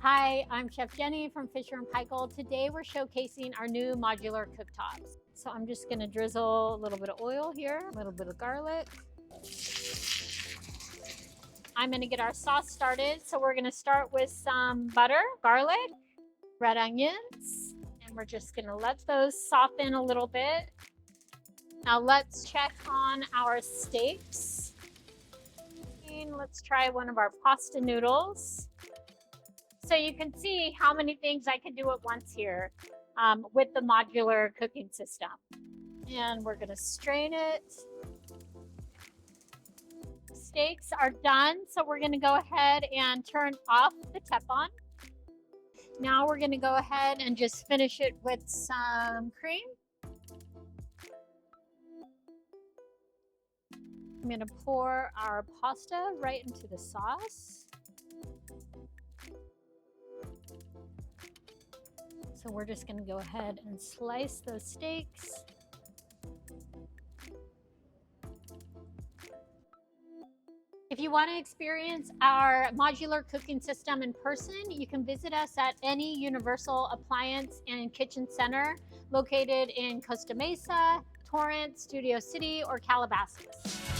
Hi, I'm Chef Jenny from Fisher Paykel. Today we're showcasing our new modular cooktops. So I'm just gonna drizzle a little bit of oil here, a little bit of garlic. I'm gonna get our sauce started. So we're gonna start with some butter, garlic, red onions, and we're just gonna let those soften a little bit. Now let's check on our steaks. And let's try one of our pasta noodles. So you can see how many things I can do at once here with the modular cooking system. And we're gonna strain it. Steaks are done, so we're gonna go ahead and turn off the Teflon. Now we're gonna go ahead and just finish it with some cream. I'm gonna pour our pasta right into the sauce. So we're just gonna go ahead and slice those steaks. If you want to experience our modular cooking system in person, you can visit us at any Universal Appliance and Kitchen Center located in Costa Mesa, Torrance, Studio City, or Calabasas.